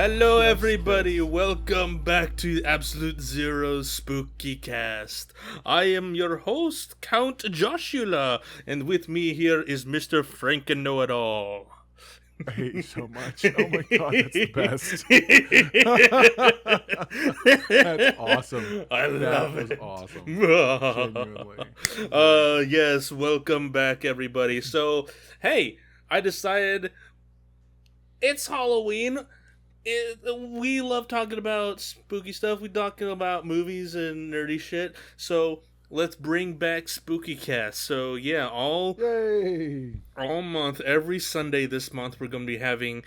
Hello, Yes, everybody. yes. Welcome back to Absolute Zero's Spookycast. I am your host, Count Joshua, and with me here is Mr. Franken Know It All. I hate you so much. Oh my god, that's the best. That's awesome. I That love was it. awesome. Genuinely. Very good. Yes, welcome back, everybody. So, hey, I decided it's Halloween. We love talking about spooky stuff. We talking about movies and nerdy shit. So let's bring back Spookycast. So yeah, Yay! all month, every Sunday this month, we're going to be having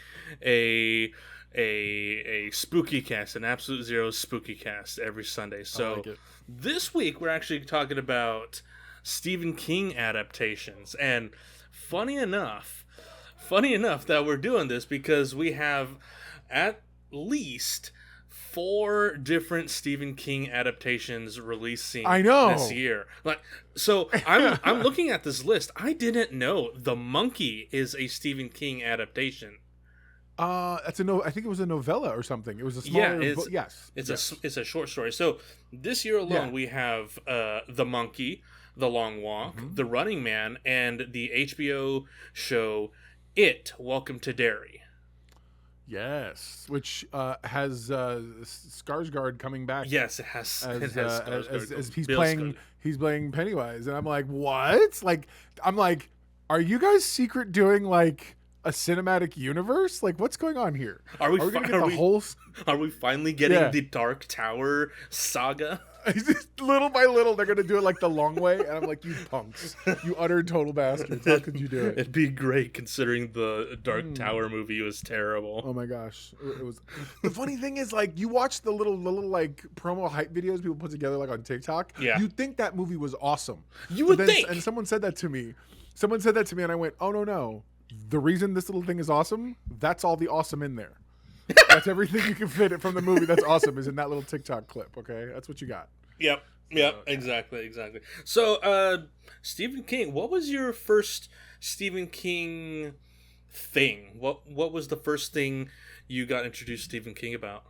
a a spooky cast, an Absolute Zero spooky cast every Sunday. I So like it. this week we're actually talking about Stephen King adaptations, and funny enough, that we're doing this because we have at least 4 different Stephen King adaptations releasing I know. this year. Like, so I'm looking at this list. I didn't know The Monkey is a Stephen King adaptation. That's a no. I think it was a novella or something. It was a smaller book. Yes, It's a short story. So this year alone we have The Monkey, The Long Walk, The Running Man, and the HBO show It, Welcome to Derry. Yes, which has Skarsgård coming back. Yes, it has. As, It has as he's Bill playing Skarsgård. he's playing Pennywise, and I'm like, what? Like, I'm like, are you guys secret doing like a cinematic universe? Like, what's going on here? Are we gonna fi- get are the we- whole? Are we finally getting Yeah. the Dark Tower saga? Little by little, they're gonna do it like the long way, and I'm like, you punks, you utter total bastards! How could you do it? It'd be great considering the Dark Tower movie was terrible. Oh my gosh, it was. The funny thing is, like, you watch the little like promo hype videos people put together, like on TikTok. Yeah. You'd think that movie was awesome. You But would then, think. and someone said that to me. And I went, oh no. The reason this little thing is awesome, that's all the awesome in there. That's everything you can fit it from the movie. That's awesome is in that little TikTok clip. Okay, that's what you got. Yep, exactly. So, Stephen King, what was your first Stephen King thing? What was the first thing you got introduced to Stephen King about?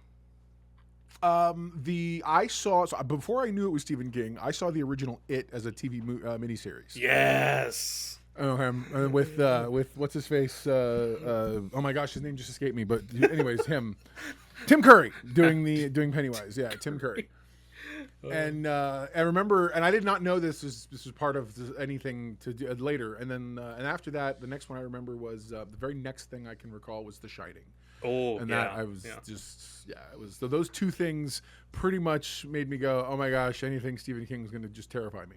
I saw before I knew it was Stephen King. I saw the original It as a TV miniseries. Yes. With what's his face? Oh my gosh, his name just escaped me. But anyways, him, Tim Curry doing Pennywise. Yeah, Tim Curry. And I remember, and I did not know this was part of anything to do later. And then and after that, the next one I remember was the very next thing I can recall was The Shining. Oh, And yeah. that I was it was so those two things pretty much made me go, oh my gosh, anything Stephen King is going to just terrify me.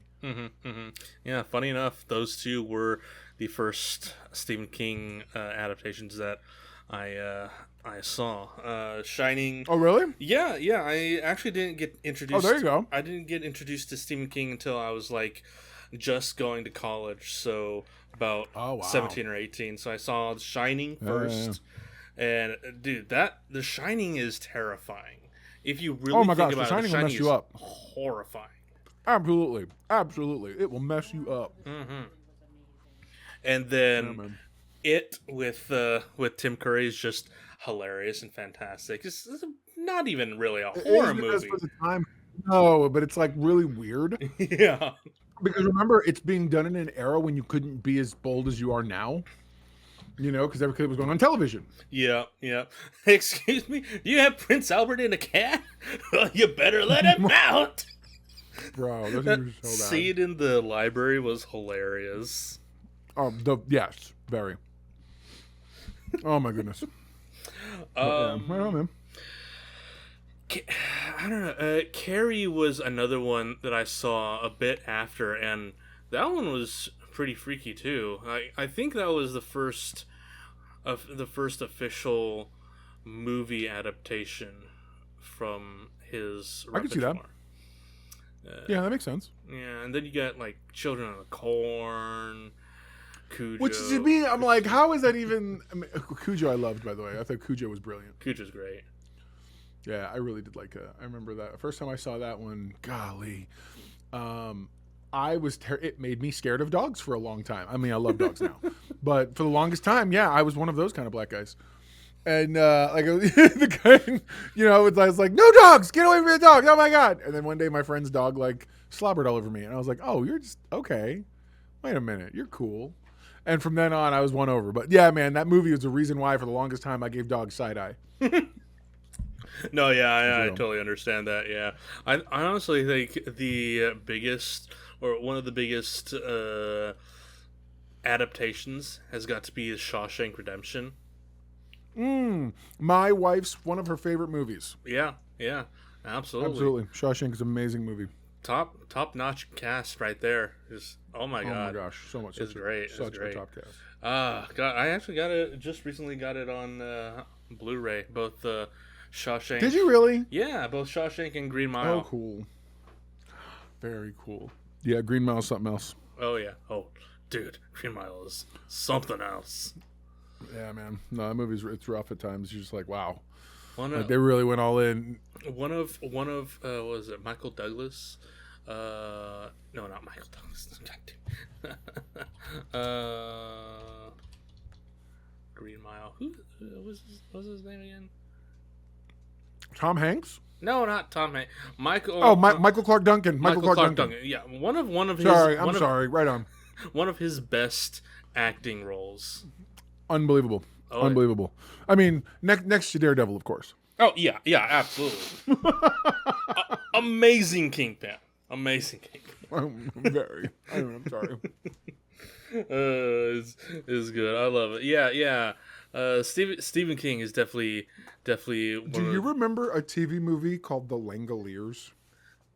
Yeah, funny enough, those two were the first Stephen King adaptations that I saw. Shining. Oh really? Yeah. I actually didn't get introduced. Oh, there you go. I didn't get introduced to Stephen King until I was like just going to college, so about Oh, wow. 17 or 18. So I saw The Shining first, and dude, The Shining is terrifying. If you really Oh my think gosh, The about it, Shining will mess is you up. horrifying. Absolutely, it will mess you up. And Yeah, then man. It with Tim Curry is just hilarious and fantastic. It's not even really a horror It is movie. for the time. No, but it's like really weird Yeah. because remember, it's being done in an era when you couldn't be as bold as you are now. You know, because everything was going on television. Yeah. Excuse me, do you have Prince Albert in a cat? Well, you better let him out. Bro, those That are so bad. scene in the library was hilarious. Yes, very. Oh my goodness. Well, man. I don't know. Carrie was another one that I saw a bit after, and that one was pretty freaky too. I think that was the first official movie adaptation from his repertoire. I can see that. Yeah, that makes sense. Yeah, and then you got like Children of the Corn, Cujo. Which to me, I'm like, how is that even? I mean, Cujo, I loved, by the way. I thought Cujo was brilliant. Cujo's great. Yeah, I really did like it. I remember that the first time I saw that one. Golly, it made me scared of dogs for a long time. I mean, I love dogs now, but for the longest time, yeah, I was one of those kind of black guys. And like the guy, I was like, no dogs, get away from the dogs. Oh my God. And then one day my friend's dog like slobbered all over me. And I was like, oh, you're just okay. Wait a minute. You're cool. And from then on, I was won over. But yeah, man, that movie was the reason why for the longest time I gave dogs side eye. No, yeah, I totally understand that. Yeah, I honestly think the biggest or one of the biggest adaptations has got to be Shawshank Redemption. My wife's one of her favorite movies. Yeah, absolutely. Absolutely. Shawshank is an amazing movie. Top notch cast right there. Just oh my god. Oh my gosh, so much. It's great. Such a top cast. God, I actually just recently got it on Blu-ray. Both Shawshank. Did you really? Yeah, both Shawshank and Green Mile. Oh, cool. Very cool. Yeah, Green Mile is something else. Oh yeah. Oh, dude, Green Mile is something else. Yeah, man. No, that movie's it's rough at times. You're just like, wow. Like they really went all in. One of what was it, Michael Douglas? No, not Michael Douglas. Green Mile. Who was his name again? Tom Hanks? No, not Tom Hanks. Michael. Oh, Michael Clark Duncan. Michael Clark Duncan. Yeah, one of his. Sorry. Right on. One of his best acting roles. Unbelievable. Unbelievable. I mean, next to Daredevil, of course. Oh yeah, absolutely. Amazing Kingpin. Amazing Kingpin. I'm sorry. It's good. I love it. Yeah. Stephen King is definitely. Do you remember a TV movie called The Langoliers?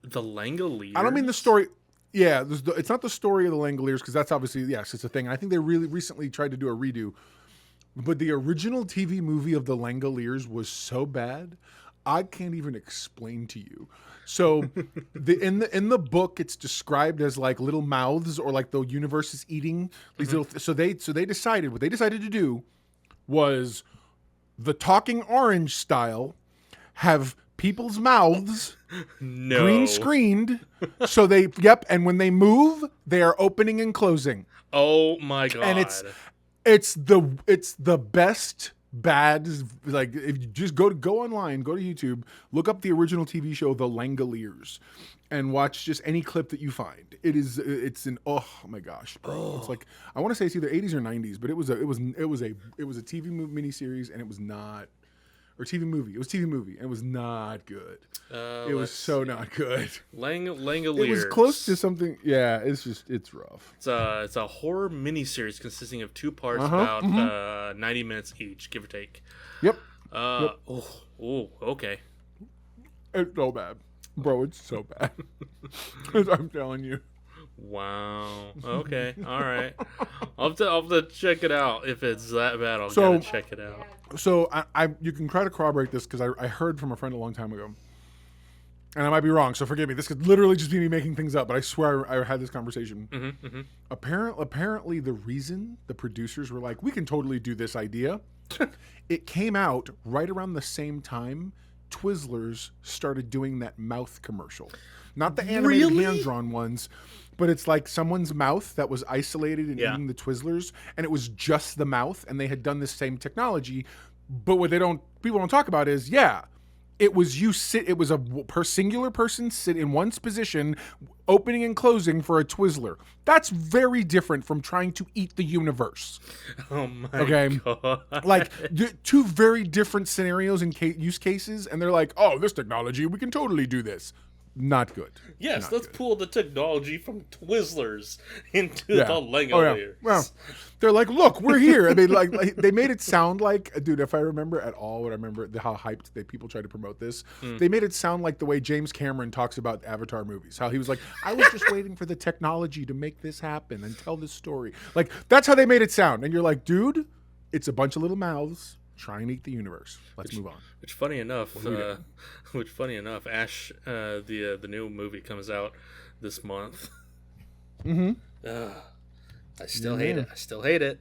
The Langoliers? I don't mean the story. Yeah, it's not the story of the Langoliers because that's obviously, yes, it's a thing. I think they really recently tried to do a redo. But the original TV movie of the Langoliers was so bad, I can't even explain to you. So in the book, it's described as like little mouths or like the universe is eating these little. So they decided what they decided to do was the Talking Orange style, have people's mouths green screened. So and when they move, they are opening and closing. Oh my god! And it's the best bad, like, if you just go online, go to YouTube, look up the original TV show The Langoliers and watch just any clip that you find. It's an oh my gosh, bro. It's like, I want to say it's either 80s or 90s, but it was a TV miniseries, and it was not, or TV movie. It was TV movie, and it was not good. It was so not good. Langoliers. It was close to something. Yeah, it's rough. It's a horror miniseries consisting of 2 parts, about 90 minutes each, give or take. Yep. Oh, okay. It's so bad, bro. It's so bad. I'm telling you. Wow. Okay. All right. I'll have to check it out. If it's that bad, I'll gotta check it out. So you can try to corroborate this because I heard from a friend a long time ago, and I might be wrong, so forgive me. This could literally just be me making things up, but I swear I had this conversation. Apparently, the reason the producers were like, we can totally do this idea, it came out right around the same time Twizzlers started doing that mouth commercial. Not the animated hand-drawn ones, but it's like someone's mouth that was isolated and eating the Twizzlers, and it was just the mouth, and they had done this same technology. But what people don't talk about is, it was a singular person sit in one's position, opening and closing for a Twizzler. That's very different from trying to eat the universe. Oh my god! Like 2 very different scenarios and use cases, and they're like, "Oh, this technology, we can totally do this." Not good. Yes, let's pull the technology from Twizzlers into the Langoliers. Oh, yeah. Well, they're like, look, we're here. I mean, like they made it sound like, dude, if I remember at all, what I remember how hyped people tried to promote this, they made it sound like the way James Cameron talks about Avatar movies. How he was like, I was just waiting for the technology to make this happen and tell this story. Like, that's how they made it sound. And you're like, dude, it's a bunch of little mouths trying to eat the universe. Let's move on. Which funny enough, Ash, the new movie comes out this month. I still hate it. I still hate it.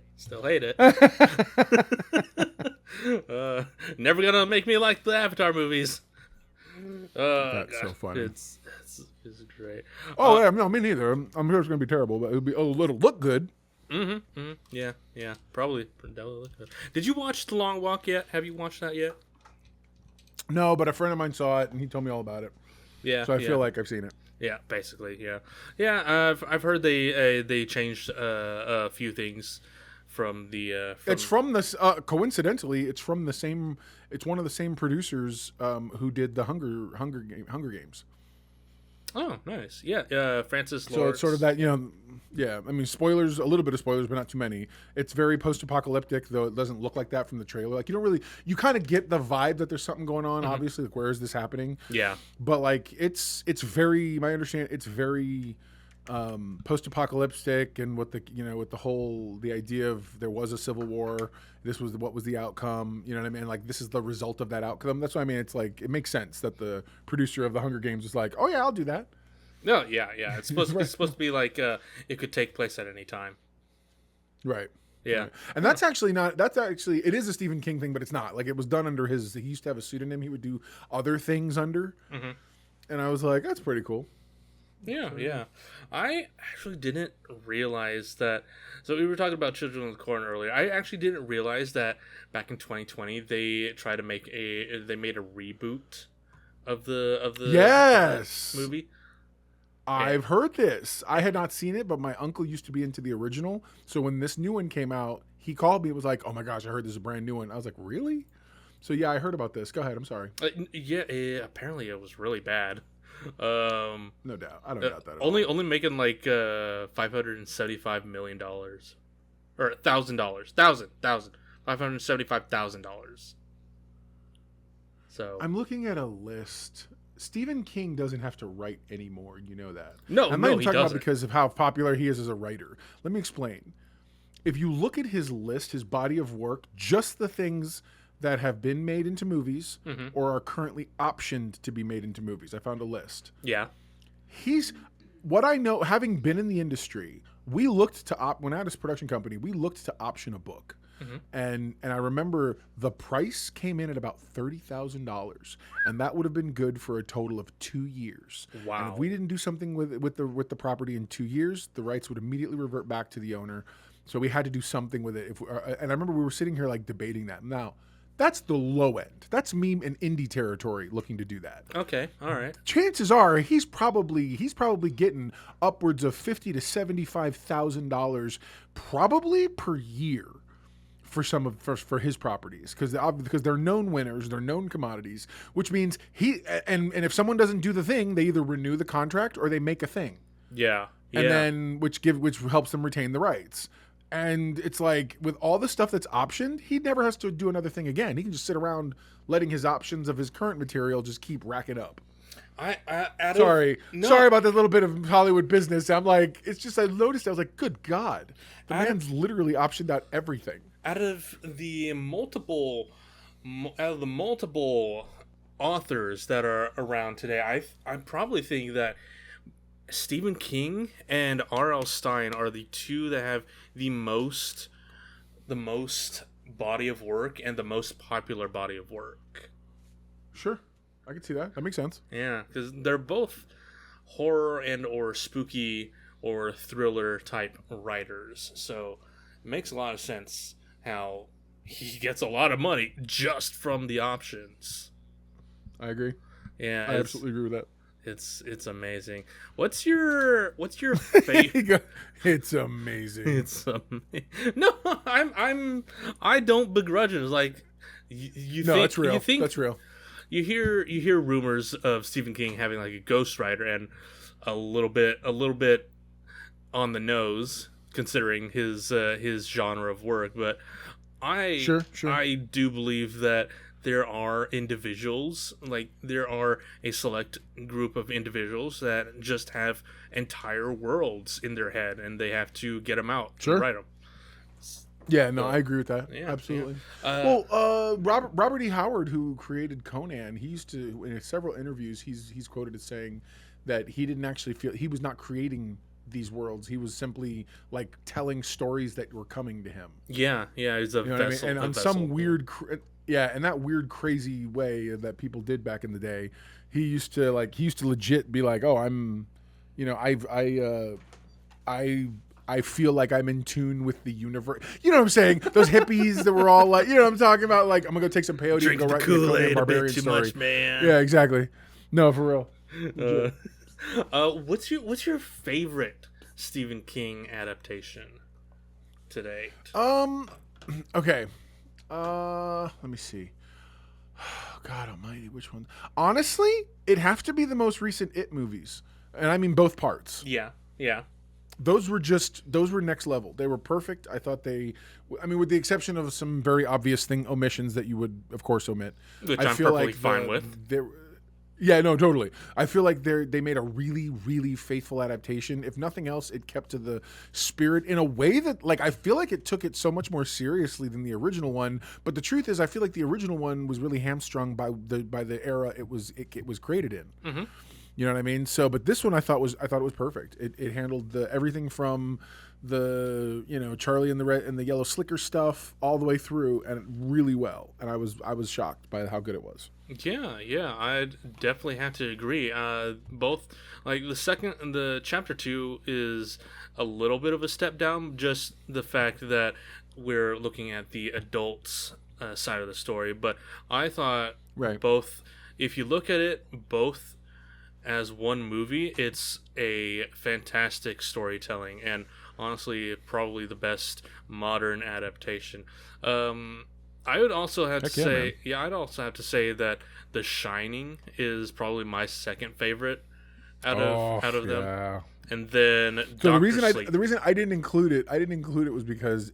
Never gonna make me like the Avatar movies. That's so funny. It's great. No, me neither. I'm sure it's gonna be terrible, but it'll look good. Yeah. Probably. Did you watch The Long Walk yet? Have you watched that yet? No, but a friend of mine saw it and he told me all about it. Yeah. So I feel like I've seen it. Yeah, basically, yeah. I've heard they changed a few things from the. It's from this. Coincidentally, it's from the same. It's one of the same producers who did the Hunger Games. Oh, nice. Yeah, Francis Lawrence. So it's sort of that, yeah. I mean, spoilers, a little bit of spoilers, but not too many. It's very post-apocalyptic, though it doesn't look like that from the trailer. Like, you kind of get the vibe that there's something going on. Obviously, like, where is this happening? Yeah. But like, it's very, my understanding, it's very post-apocalyptic, and with the idea of there was a civil war. This was what was the outcome. You know what I mean? Like, this is the result of that outcome. That's what I mean. It's like, it makes sense that the producer of the Hunger Games is like, oh yeah, I'll do that. No, yeah. It's supposed to be like it could take place at any time. Right. Yeah. Right. And that's actually it is a Stephen King thing, but it's not. Like, it was done under he used to have a pseudonym he would do other things under. Mm-hmm. And I was like, that's pretty cool. Yeah. I actually didn't realize that. So we were talking about Children of the Corn earlier. I actually didn't realize that back in 2020 they made a reboot of the yes movie. I've heard this. I had not seen it, but my uncle used to be into the original. So when this new one came out, he called me and was like, "Oh my gosh, I heard there's a brand new one." I was like, "Really?" So yeah, I heard about this. Go ahead. I'm sorry. Apparently it was really bad. No doubt. I don't doubt that at all. Only making like $575 million or $575,000. So I'm looking at a list. Stephen King doesn't have to write anymore. You know that. No, I'm not even he talking doesn't. about because of how popular he is as a writer. Let me explain. If you look at his list, his body of work, just the things that have been made into movies or are currently optioned to be made into movies. I found a list. Yeah. What I know, having been in the industry, we looked to when I had this production company, we looked to option a book. And I remember the price came in at about $30,000, and that would have been good for a total of 2 years. Wow! And if we didn't do something with the property in 2 years, the rights would immediately revert back to the owner. So we had to do something with it. And I remember we were sitting here like debating that. Now, that's the low end. That's me in indie territory looking to do that. Okay, all right. Chances are he's probably getting upwards of $50,000 to $75,000 probably per year for for his properties, because they're known winners, they're known commodities, which means and if someone doesn't do the thing, they either renew the contract or they make a thing. Yeah. And then which helps them retain the rights. And it's like, with all the stuff that's optioned, he never has to do another thing again. He can just sit around letting his options of his current material just keep racking up. Sorry about that little bit of Hollywood business. I'm like, it's just, I noticed, I was like, good God, the man's literally optioned out everything. Out of the multiple authors that are around today, I probably think that Stephen King and R.L. Stine are the two that have the most body of work and the most popular body of work. Sure, I can see that. That makes sense. Yeah, because they're both horror and or spooky or thriller type writers, so it makes a lot of sense how he gets a lot of money just from the options. I agree. Yeah, I absolutely agree with that. It's amazing. What's your favorite? It's amazing. No, I don't begrudge it. It's like that's real. That's real. You hear rumors of Stephen King having like a ghostwriter, and a little bit on the nose considering his genre of work, but I do believe that there are individuals, like there are a select group of individuals that just have entire worlds in their head, and they have to get them out and write them. Yeah, no, I agree with that. Yeah, absolutely. Yeah. Robert E. Howard, who created Conan, he used to, in several interviews, he's quoted as saying that he didn't actually feel, he was not creating these worlds. He was simply like telling stories that were coming to him. Yeah, he's a vessel. And on some weird, in that weird, crazy way that people did back in the day, he used to legit be like, "Oh, I'm, I I feel like I'm in tune with the universe. You know what I'm saying? Those hippies that were all like, you know what I'm talking about? Like, I'm gonna go take some peyote Drink and go the write me a Conan Kool-Aid a Barbarian bit too story. much, man. Yeah, exactly. No, for real. What's your favorite Stephen King adaptation to date? Okay. Let me see. God Almighty, which one? Honestly, it'd have to be the most recent It movies, and I mean both parts. Yeah. Those were next level. They were perfect. I thought with the exception of some very obvious omissions that you would of course omit, Which I I'm feel perfectly like fine with. Yeah, no, totally. I feel like they made a really, really faithful adaptation. If nothing else, it kept to the spirit in a way that, like, I feel like it took it so much more seriously than the original one. But the truth is, I feel like the original one was really hamstrung by the era it was created in. Mm-hmm. You know what I mean? So, but this one I thought it was perfect. It handled everything from the Charlie and the yellow slicker stuff all the way through and really well. And I was shocked by how good it was. Yeah, I'd definitely have to agree. Both, like the chapter 2 is a little bit of a step down, just the fact that we're looking at the adults side of the story. But I thought both, if you look at it both as one movie, it's a fantastic storytelling and honestly probably the best modern adaptation. I would also have to say, I'd also have to say that The Shining is probably my second favorite out of them. And then so the reason I didn't include it was because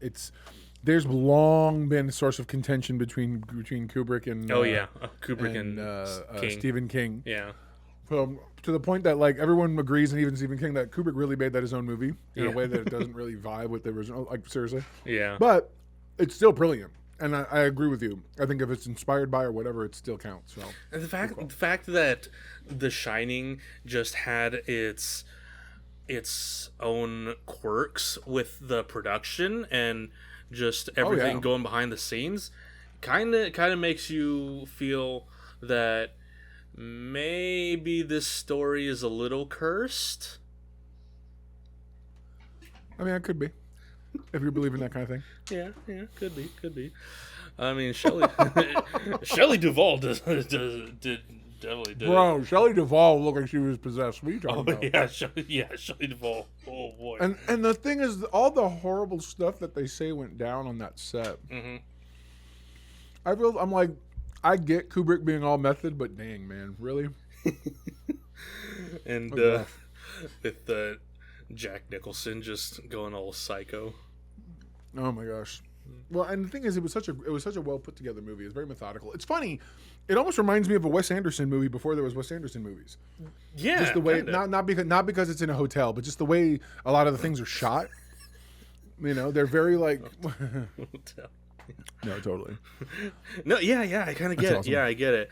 there's long been a source of contention between Kubrick and Kubrick and King. Stephen King. Yeah. To the point that like everyone agrees, and even Stephen King, that Kubrick really made that his own movie in a way that it doesn't really vibe with the original. Like seriously. Yeah. But it's still brilliant. And I agree with you. I think if it's inspired by or whatever, it still counts. So. And the fact that The Shining just had its own quirks with the production and just everything going behind the scenes, kind of makes you feel that maybe this story is a little cursed. I mean, it could be. If you believe in that kind of thing. Yeah, could be. I mean, Shelley Duvall definitely did. Bro, Shelley Duvall looked like she was possessed. What are you talking about? Shelley Duvall. Oh boy. And the thing is, all the horrible stuff that they say went down on that set. Mm-hmm. I'm like, I get Kubrick being all method, but dang, man, really? And with Jack Nicholson just going all psycho. Oh my gosh. Well, and the thing is, it was such a well put together movie. It's very methodical. It's funny. It almost reminds me of a Wes Anderson movie before there was Wes Anderson movies. Yeah, just the way not because it's in a hotel, but just the way a lot of the things are shot. You know, they're very like. No, totally. No, yeah, I kind of get it. Awesome. Yeah, I get it.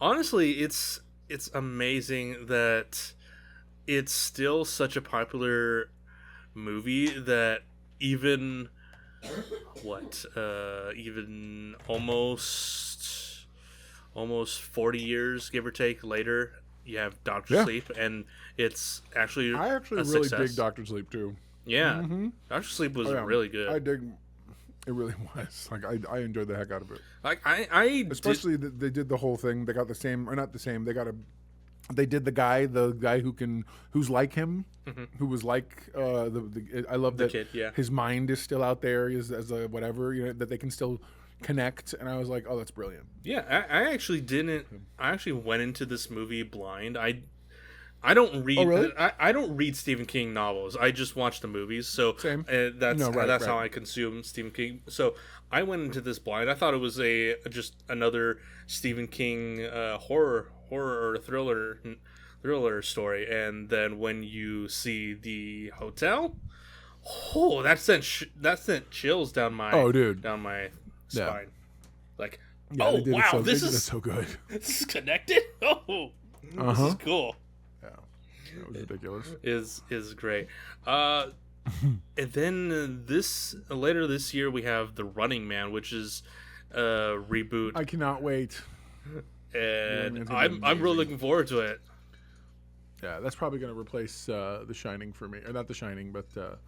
Honestly, it's amazing that it's still such a popular movie that even almost 40 years, give or take, later, you have Doctor Sleep, and it's actually I actually really dig Doctor Sleep too. Yeah, mm-hmm. Doctor Sleep was really good. I dig. It really was. Like I enjoyed the heck out of it. Like especially they did the whole thing. They got the same, or not the same. They did the guy who's like him, mm-hmm. who was like I love that kid, yeah. His mind is still out there as a whatever, you know, that they can still connect. And I was like, oh, that's brilliant. Yeah, I actually didn't. I actually went into this movie blind. I don't read. Oh, really? I don't read Stephen King novels. I just watch the movies. So same. That's how I consume Stephen King. So I went into this blind. I thought it was just another Stephen King horror or thriller story. And then when you see the hotel, that sent chills down my down my spine. Like, wow, this is so good. This is connected. Oh, this is cool. That was ridiculous. Is great. And then later this year we have The Running Man, which is a reboot. I cannot wait. And I'm really looking forward to it. Yeah, that's probably going to replace The Shining for me, or not The Shining, but the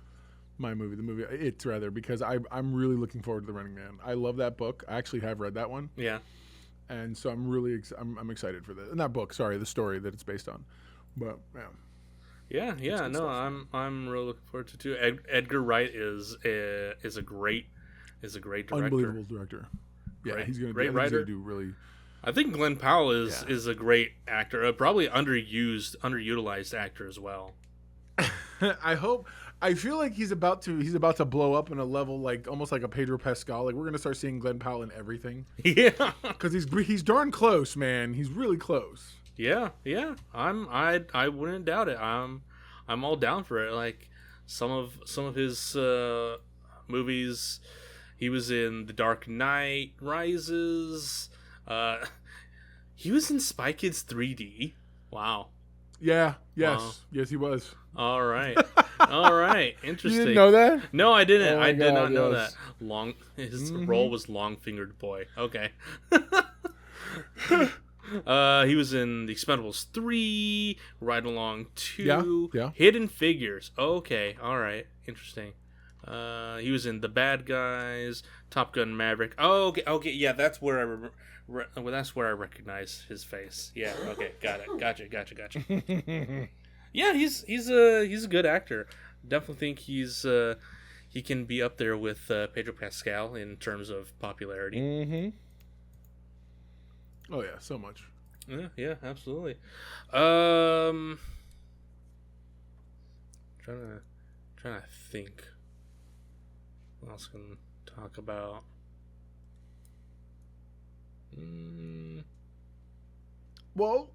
movie It rather, because I'm really looking forward to The Running Man. I love that book. I actually have read that one. Yeah. And so I'm really I'm excited for that. Not book, sorry, the story that it's based on. But Yeah. No, stuff. I'm really looking forward to it too. Edgar Wright is a great director. Unbelievable director. Yeah, he's going to do really. I think Glenn Powell is a great actor, probably underutilized actor as well. I feel like he's about to blow up in a level like almost like a Pedro Pascal. Like we're gonna start seeing Glenn Powell in everything. Yeah, because he's darn close, man. He's really close. Yeah. I wouldn't doubt it. I'm all down for it. Like some of his movies, he was in The Dark Knight Rises. He was in Spy Kids 3D. Wow. Yeah. Yes. Wow. Yes, he was. All right. Interesting. You didn't know that? No, I didn't. I did not know yes. that. His role was Long Fingered Boy. Okay. He was in The Expendables 3, Ride Along 2, yeah. Hidden Figures. Okay. All right. Interesting. He was in The Bad Guys, Top Gun Maverick. Oh, okay. Yeah, that's where I remember. That's where I recognize his face. Yeah. Okay. Got it. Gotcha. Yeah, he's a good actor. Definitely think he can be up there with Pedro Pascal in terms of popularity. Mm-hmm. Oh yeah, so much. Yeah, absolutely. Trying to think. What else can talk about? Well,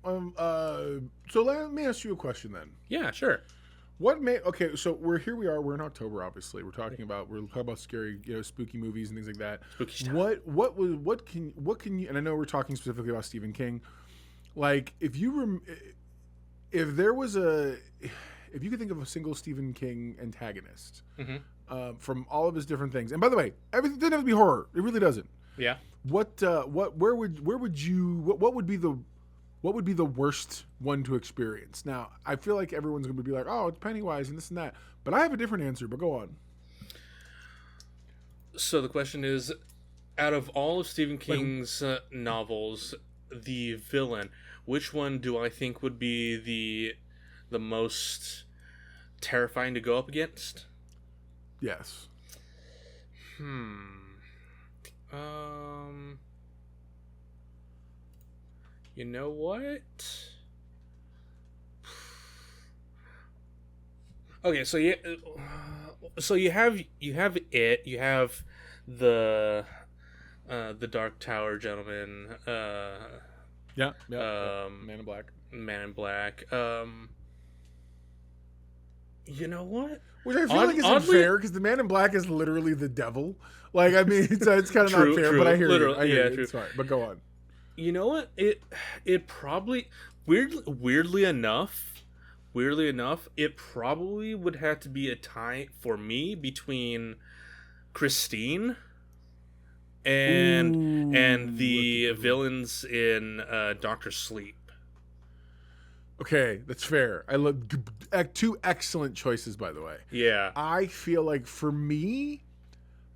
so let me ask you a question then. Yeah, sure. Okay, so we're in October, obviously. We're talking about scary, spooky movies and things like that. Spooky stuff. What can you, and I know we're talking specifically about Stephen King. Like if you could think of a single Stephen King antagonist from all of his different things. And by the way, everything doesn't have to be horror. It really doesn't. Yeah. What would be the worst one to experience? Now, I feel like everyone's going to be like, oh, it's Pennywise and this and that. But I have a different answer, but go on. So the question is, out of all of Stephen King's novels, the villain, which one do I think would be the most terrifying to go up against? Yes. You know what? Okay, so you have it. You have the Dark Tower gentleman. Yeah. Man in Black. Man in Black. You know what? Which I feel like isn't fair because the Man in Black is literally the devil. Like, I mean, it's kind of not fair, but I hear you. I hear you. It's fine, but go on. You know what? It probably weirdly enough, it probably would have to be a tie for me between Christine and the villains in Doctor Sleep. Okay, that's fair. I love two excellent choices, by the way. Yeah. I feel like for me,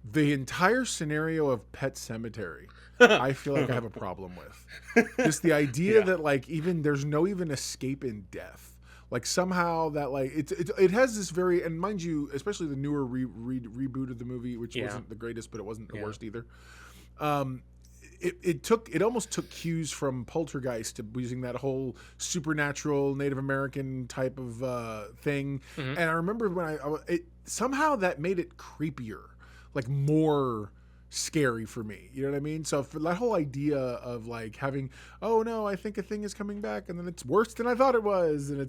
the entire scenario of Pet Sematary, I feel like I have a problem with. Just the idea that like there's no escape in death. Like somehow that like it has this very, and mind you, especially the newer reboot of the movie, which wasn't the greatest, but it wasn't the worst either. It almost took cues from Poltergeist to using that whole supernatural Native American type of thing. And I remember when somehow that made it creepier, like more scary for me. You know what I mean? So for that whole idea of like having, oh no, I think a thing is coming back and then it's worse than I thought it was. And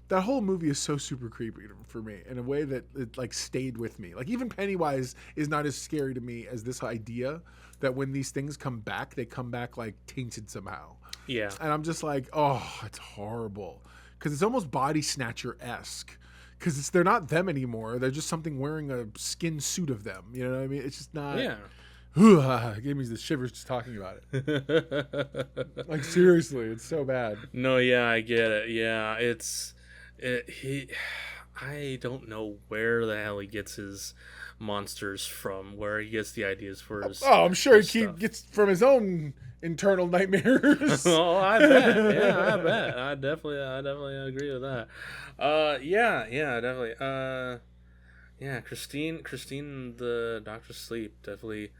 that whole movie is so super creepy for me in a way that it like stayed with me. Like even Pennywise is not as scary to me as this idea that when these things come back, they come back like tainted somehow. Yeah. And I'm just like, oh, it's horrible. Because it's almost Body Snatcher-esque. Because they're not them anymore. They're just something wearing a skin suit of them. You know what I mean? It's just not. Yeah. It gave me the shivers just talking about it. Like, seriously, it's so bad. No, yeah, I get it. Yeah, I don't know where the hell he gets his monsters from, where he gets the ideas for his. Oh, I'm sure his he stuff. gets from his own internal nightmares. Oh, I bet. Yeah, I bet. I definitely agree with that. Yeah, definitely. Yeah, Christine, the Doctor Sleep, definitely,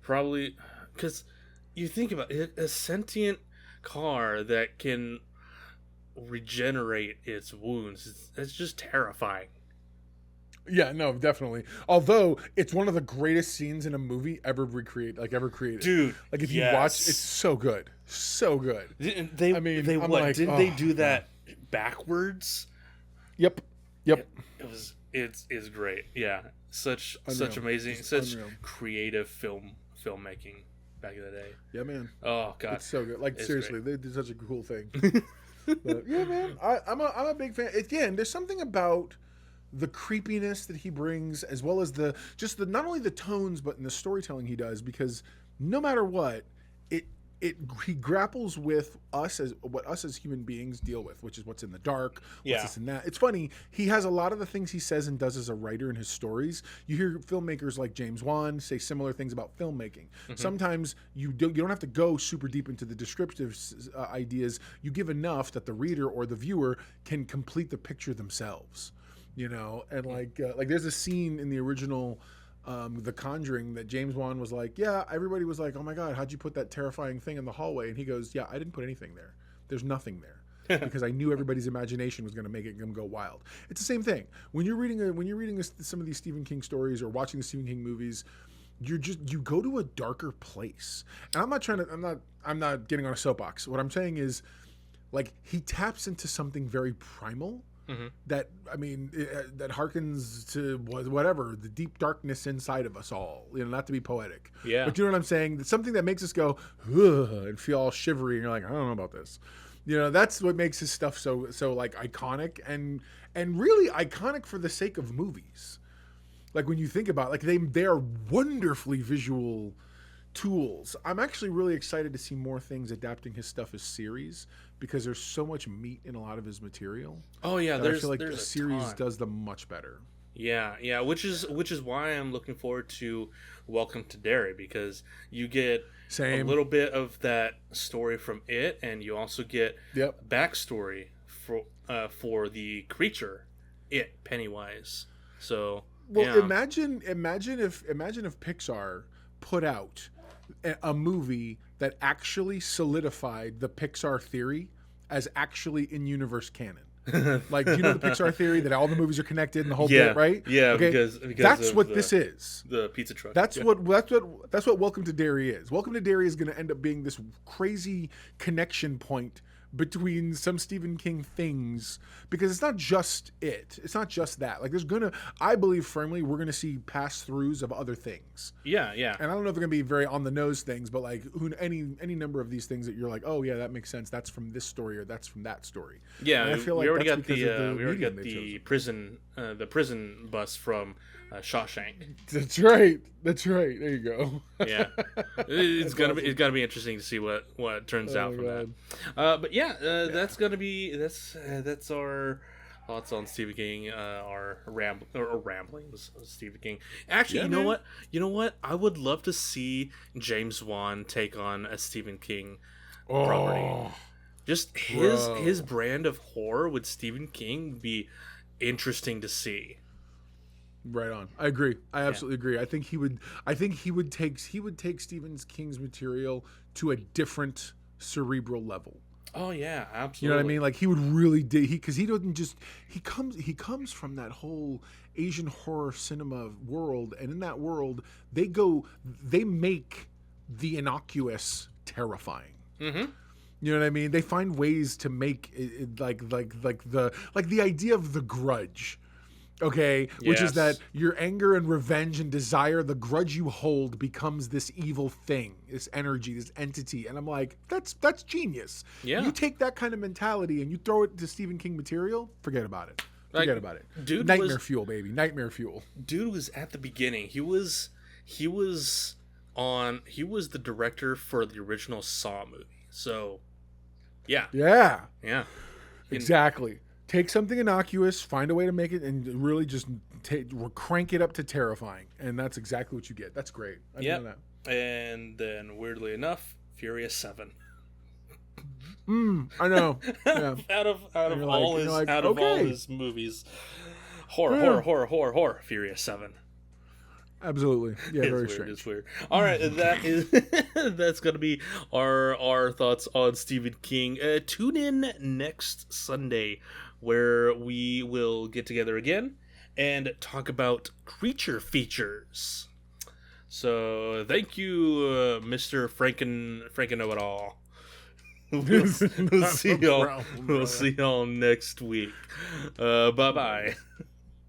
probably, because you think about it, a sentient car that can regenerate its wounds. It's just terrifying. Yeah, no, definitely. Although it's one of the greatest scenes in a movie ever created. Dude, Like if you yes. watch, it's so good, so good. Didn't they? I mean, they I'm what? like, Didn't they do that backwards? Yep. It's great. Yeah, such amazing, Just such unreal. creative filmmaking back in the day. Yeah, man. Oh god, It's so good. Like It's seriously, they did such a cool thing. But yeah, man, I'm a big fan. Again, there's something about the creepiness that he brings, as well as the not only the tones, but in the storytelling he does. Because no matter what, he grapples with us as human beings deal with, which is what's in the dark, what's this and that. It's funny. He has a lot of the things he says and does as a writer in his stories. You hear filmmakers like James Wan say similar things about filmmaking. Mm-hmm. Sometimes you don't have to go super deep into the descriptive ideas. You give enough that the reader or the viewer can complete the picture themselves. You know, and like there's a scene in the original The Conjuring that James Wan was like, yeah, everybody was like, oh my god, how'd you put that terrifying thing in the hallway? And he goes, yeah, I didn't put anything there. There's nothing there. Because I knew everybody's imagination was going to make them go wild. It's the same thing when you're reading some of these Stephen King stories or watching the Stephen King movies. You go to a darker place, and I'm not getting on a soapbox. What I'm saying is, like, he taps into something very primal. Mm-hmm. That harkens to whatever the deep darkness inside of us all. You know, not to be poetic. Yeah. But you know what I'm saying? It's something that makes us go and feel all shivery, and you're like, I don't know about this. You know, that's what makes his stuff so like iconic and really iconic for the sake of movies. Like when you think about it, like they are wonderfully visual tools. I'm actually really excited to see more things adapting his stuff as series because there's so much meat in a lot of his material. Oh yeah, I feel like a series ton. does them much better. Yeah, which is why I'm looking forward to Welcome to Derry, because you get a little bit of that story from it, and you also get backstory for the creature, Pennywise. So imagine if Pixar put out a movie that actually solidified the Pixar theory as actually in-universe canon. Like, do you know the Pixar theory that all the movies are connected and the whole bit, right? Yeah, okay? because that's what this is. The pizza truck. That's what Welcome to Derry is. Welcome to Derry is going to end up being this crazy connection point between some Stephen King things, because it's not just it's not just that. Like I believe firmly we're gonna see pass-throughs of other things. Yeah. And I don't know if they're gonna be very on the nose things, but like any number of these things that you're like, oh yeah, that makes sense. That's from this story or that's from that story. Yeah, and I feel like we already that's got the prison bus from Shawshank. That's right. There you go. Yeah, it's gonna be interesting to see what turns out from that. But yeah, that's our thoughts on Stephen King. Our ramblings of Stephen King. Actually, you know what? I would love to see James Wan take on a Stephen King property. Just his brand of horror with Stephen King would be interesting to see. Right on. I agree. I absolutely agree. I think he would take Stephen King's material to a different cerebral level. Oh yeah, absolutely. You know what I mean? Like he would really because he doesn't just he comes from that whole Asian horror cinema world, and in that world they make the innocuous terrifying. Mm-hmm. You know what I mean? They find ways to make it like the idea of The Grudge. Okay, which is that your anger and revenge and desire, the grudge you hold becomes this evil thing, this energy, this entity. And I'm like, that's genius. Yeah. You take that kind of mentality and you throw it to Stephen King material, forget about it. Forget about it. Dude, nightmare fuel, baby. Nightmare fuel. Dude was at the beginning. He was He was the director for the original Saw movie. So, yeah. Yeah. Yeah. Exactly. Take something innocuous, find a way to make it, and really just crank it up to terrifying. And that's exactly what you get. That's great. I didn't know that. And then, weirdly enough, Furious 7. I know. Yeah. out of all his movies, horror, Furious 7. Absolutely. Yeah, It's very weird, strange. It's weird. All right, that's gonna be our thoughts on Stephen King. Tune in next Sunday, where we will get together again and talk about creature features. So thank you, Mr. Franken Know It All. We'll see y'all next week. Bye bye.